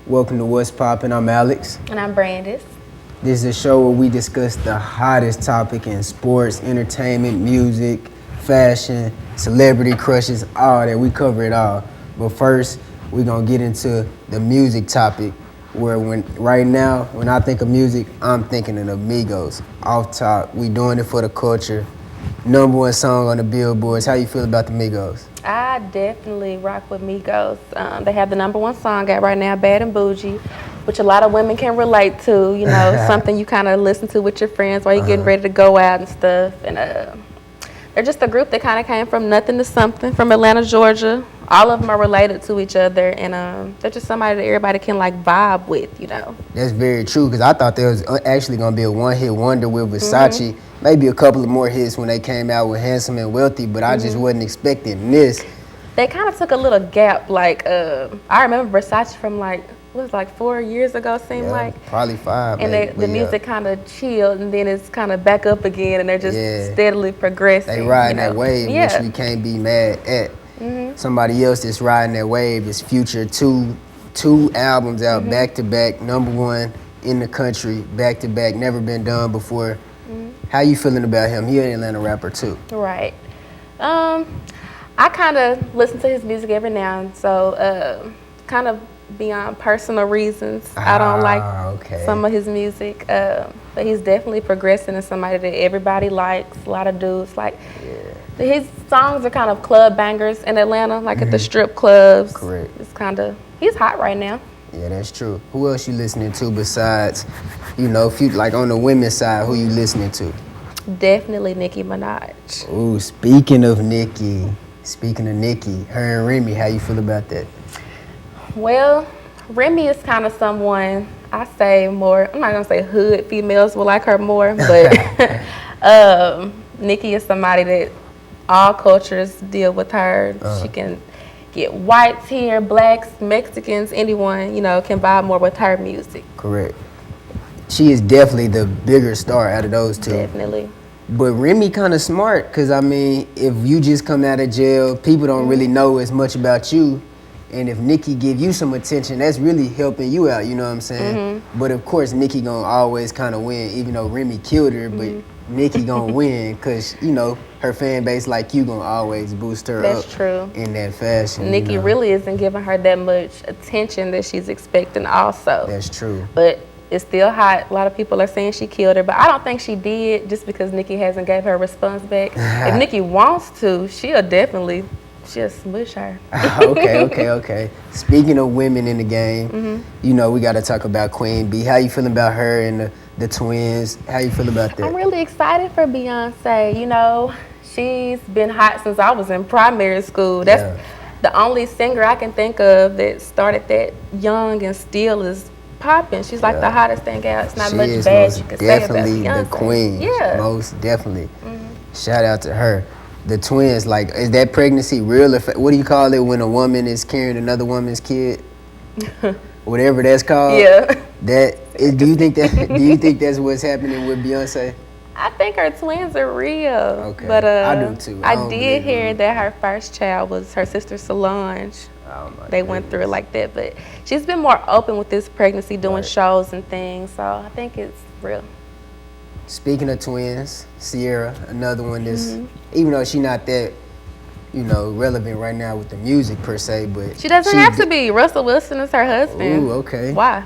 Welcome to What's Poppin'. I'm Alex. And I'm Brandis. This is a show where we discuss the hottest topic in sports, entertainment, music, fashion, celebrity crushes, all that. We cover it all. But first, we're going to get into the music topic, where right now, when I think of music, I'm thinking of the Migos. Off top, we doing it for the culture. #1 song on the billboards. How you feel about the Migos? I definitely rock with Migos. They have the #1 song out right now, Bad and Bougie, which a lot of women can relate to, you know, something you kind of listen to with your friends while you're getting ready to go out and stuff. And they're just a group that kind of came from nothing to something, from Atlanta, Georgia. All of them are related to each other, and they're just somebody that everybody can, like, vibe with, you know. That's very true, because I thought there was actually going to be a one-hit wonder with Versace. Maybe a couple of more hits when they came out with Handsome and Wealthy, but I just wasn't expecting this. They kind of took a little gap. Like, I remember Versace from, like, what was it, like 4 years ago, seemed like? Probably 5. And the music kind of chilled, and then it's kind of back up again, and they're just steadily progressing. They riding that wave, which we can't be mad at. Somebody else that's riding that wave is Future. Two albums out back to back, #1 in the country, back to back, never been done before. How you feeling about him? He an Atlanta rapper too. Right. I kind of listen to his music every now and so, kind of beyond personal reasons. I don't like some of his music, but he's definitely progressing and somebody that everybody likes. A lot of dudes like. His songs are kind of club bangers in Atlanta, like at the strip clubs. Correct. He's hot right now. Yeah, that's true. Who else you listening to besides, you know, if you like on the women's side, who you listening to? Definitely Nicki Minaj. Ooh, speaking of Nicki, her and Remy, how you feel about that? Well, Remy is kind of someone, I say more, I'm not going to say hood females will like her more, but Nicki is somebody that all cultures deal with her. She can get whites here, blacks, Mexicans, anyone, you know, can vibe more with her music. Correct. She is definitely the bigger star out of those two. Definitely. But Remy kind of smart, because, I mean, if you just come out of jail, people don't really know as much about you. And if Nicki give you some attention, that's really helping you out, you know what I'm saying? But, of course, Nicki going to always kind of win, even though Remy killed her. But Nicki going to win because, you know, her fan base like you going to always boost her up. That's true. In that fashion. Nicki really isn't giving her that much attention that she's expecting also. That's true. But it's still hot. A lot of people are saying she killed her, but I don't think she did just because Nicki hasn't gave her a response back. If Nicki wants to, she'll smush her. Okay. Speaking of women in the game, you know, we got to talk about Queen B. How you feeling about her and the twins? How you feel about that? I'm really excited for Beyonce. You know, she's been hot since I was in primary school. That's the only singer I can think of that started that young and still is popping. She's like the hottest thing out. It's not much bad you can say about Beyonce. Definitely the queen. Yeah. Most definitely. Shout out to her. The twins, like, is that pregnancy real? What do you call it when a woman is carrying another woman's kid? Whatever that's called. Yeah. Do you think that's what's happening with Beyonce? I think her twins are real. Okay. But I do too. I did hear that her first child was her sister Solange. They went through it like that, but she's been more open with this pregnancy, doing shows and things. So I think it's real. Speaking of twins, Sierra, another one that's, even though she's not that, you know, relevant right now with the music per se, but she doesn't have to be. Russell Wilson is her husband. Ooh, okay. Why?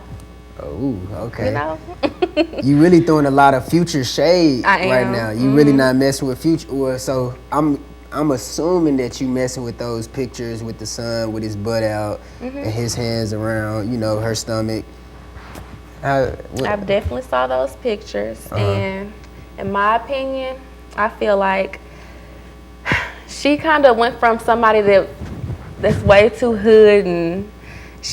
Oh, okay. You know? You really throwing a lot of Future shade right now. You really not messing with Future. Well, so I'm assuming that you messing with those pictures with the son with his butt out and his hands around, you know, her stomach. I've definitely saw those pictures, and in my opinion, I feel like she kind of went from somebody that's way too hood, and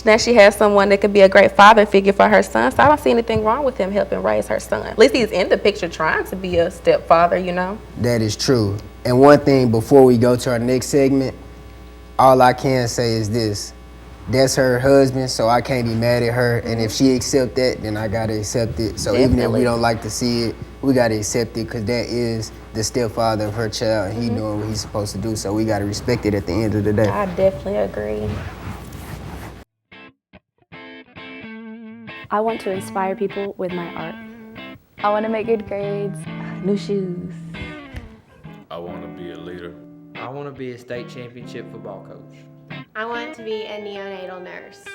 now she has someone that could be a great father figure for her son. So I don't see anything wrong with him helping raise her son. At least he's in the picture trying to be a stepfather, you know? That is true. And one thing before we go to our next segment, all I can say is this. That's her husband, so I can't be mad at her. And if she accept that, then I gotta accept it. So even if we don't like to see it, we gotta accept it, because that is the stepfather of her child, and he doing what he's supposed to do. So we gotta respect it at the end of the day. I definitely agree. I want to inspire people with my art. I want to make good grades. New shoes. I want to be a leader. I want to be a state championship football coach. I want to be a neonatal nurse.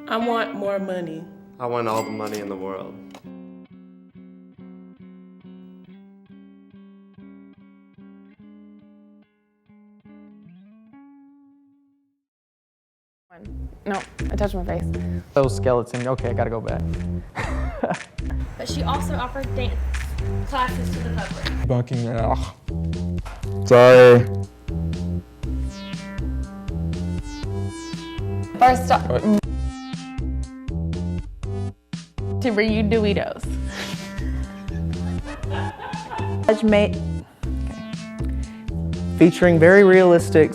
I want more money. I want all the money in the world. No, I touched my face. Those skeleton. Okay, I gotta go back. But she also offered dance classes to the public. Bunking. Sorry. First off, to bring you Doritos. Featuring very realistic.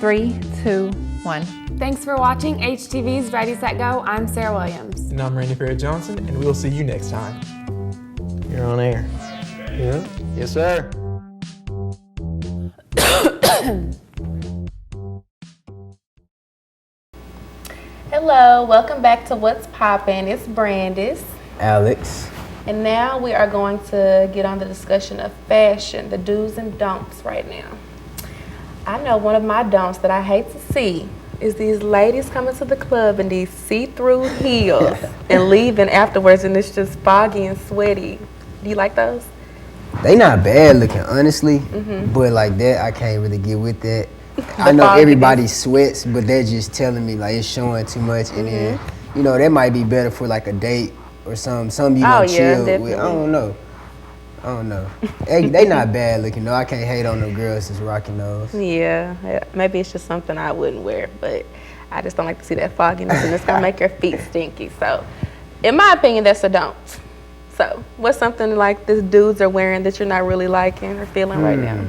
3, 2, 1. Thanks for watching HTV's Ready, Set, Go. I'm Sarah Williams. And I'm Randy Ferry Johnson, and we'll see you next time. You're on air. Yeah. Yes, sir. Hello, welcome back to What's Poppin'. It's Brandis. Alex. And now we are going to get on the discussion of fashion, the do's and don'ts right now. I know one of my don'ts that I hate to see is these ladies coming to the club in these see-through heels and leaving afterwards and it's just foggy and sweaty. Do you like those? They not bad looking, honestly, but like that, I can't really get with that. I know fogginess. everybody sweats, but they're just telling me like it's showing too much, and then that might be better for like a date or something you gonna chill with. I don't know. They not bad looking though. I can't hate on the girls that's rocking those. Yeah, maybe it's just something I wouldn't wear, but I just don't like to see that fogginess and it's gonna make your feet stinky. So, in my opinion, that's a don't. So, what's something like this dudes are wearing that you're not really liking or feeling right now?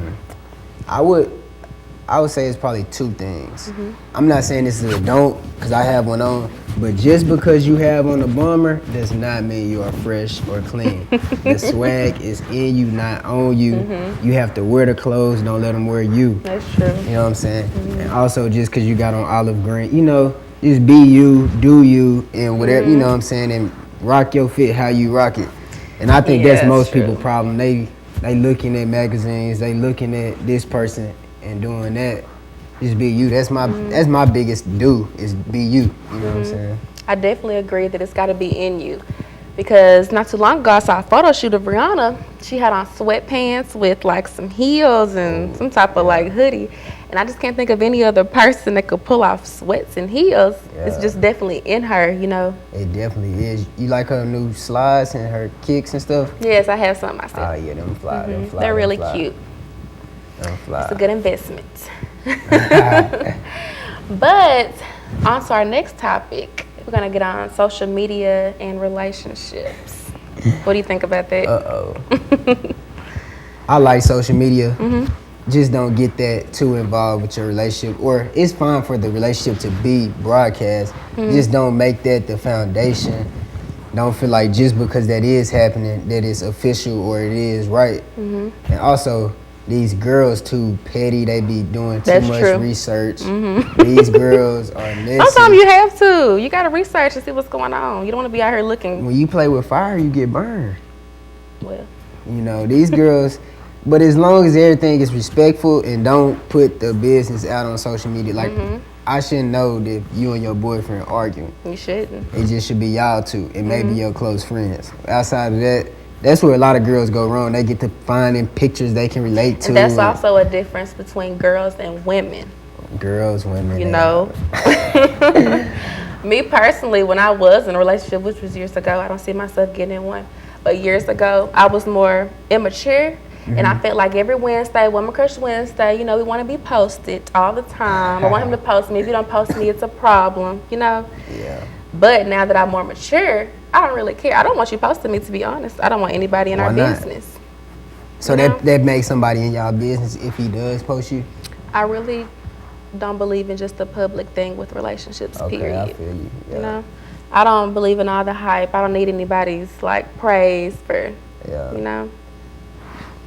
I would say it's probably two things. I'm not saying this is a don't, because I have one on, but just because you have on a bomber does not mean you are fresh or clean. The swag is in you, not on you. You have to wear the clothes, don't let them wear you. That's true. You know what I'm saying? And also just because you got on olive green, just be you, do you, and whatever, you know what I'm saying, and rock your fit how you rock it. And I think that's most people's problem. They looking at magazines, they looking at this person and doing that. Just be you. That's my biggest do is be you. You know what I'm saying? I definitely agree that it's got to be in you, because not too long ago I saw a photo shoot of Rihanna. She had on sweatpants with like some heels and some type of like hoodie, and I just can't think of any other person that could pull off sweats and heels. It's just definitely in her, It definitely is. You like her new slides and her kicks and stuff? Yes, I have some myself. Oh yeah, them fly. They're really cute. Them fly. It's a good investment. But on to our next topic, we're gonna get on social media and relationships. What do you think about that? I like social media. Just don't get that too involved with your relationship. Or it's fine for the relationship to be broadcast. Just don't make that the foundation. Don't feel like just because that is happening that it's official or it is right. And also, these girls too petty. They be doing too much research. These girls are messy. Sometimes you have to. You gotta research and see what's going on. You don't want to be out here looking. When you play with fire, you get burned. Well, These girls. But as long as everything is respectful and don't put the business out on social media, like I shouldn't know that you and your boyfriend arguing. You shouldn't. It just should be y'all two and maybe your close friends. Outside of that, that's where a lot of girls go wrong. They get to finding pictures they can relate to. And that's also a difference between girls and women. Girls, women. Me personally, when I was in a relationship, which was years ago, I don't see myself getting in one, but years ago, I was more immature. And I felt like every Wednesday, Woman Crush Wednesday, we want to be posted all the time. I want him to post me. If you don't post me, it's a problem, Yeah. But now that I'm more mature, I don't really care. I don't want you posting me, to be honest. I don't want anybody in our business. So that makes somebody in y'all business if he does post you? I really don't believe in just the public thing with relationships, period. I feel you. Yeah. I don't believe in all the hype. I don't need anybody's praise for,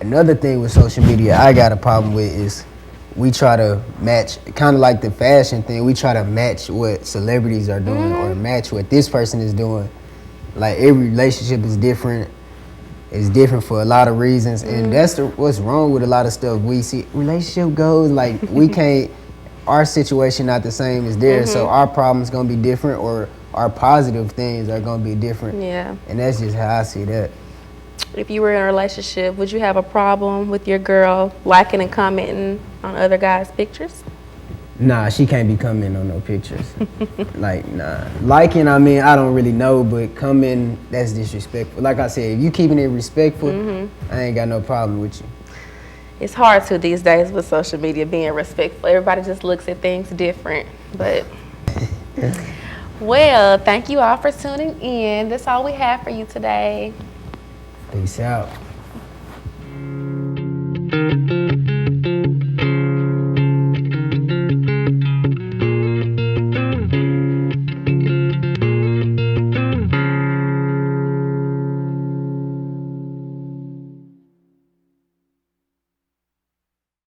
Another thing with social media I got a problem with is we try to match, kind of like the fashion thing, we try to match what celebrities are doing or match what this person is doing. Like every relationship is different. It's different for a lot of reasons, and that's what's wrong with a lot of stuff we see. Relationship goes like we can't. Our situation not the same as theirs, so our problem's gonna be different, or our positive things are gonna be different. Yeah. And that's just how I see that. If you were in a relationship, would you have a problem with your girl liking and commenting on other guys' pictures? Nah, she can't be commenting on no pictures. Like, nah. Liking, I mean, I don't really know, but commenting, that's disrespectful. Like I said, if you keeping it respectful, I ain't got no problem with you. It's hard to these days with social media being respectful. Everybody just looks at things different, but. Well, thank you all for tuning in. That's all we have for you today. Peace out.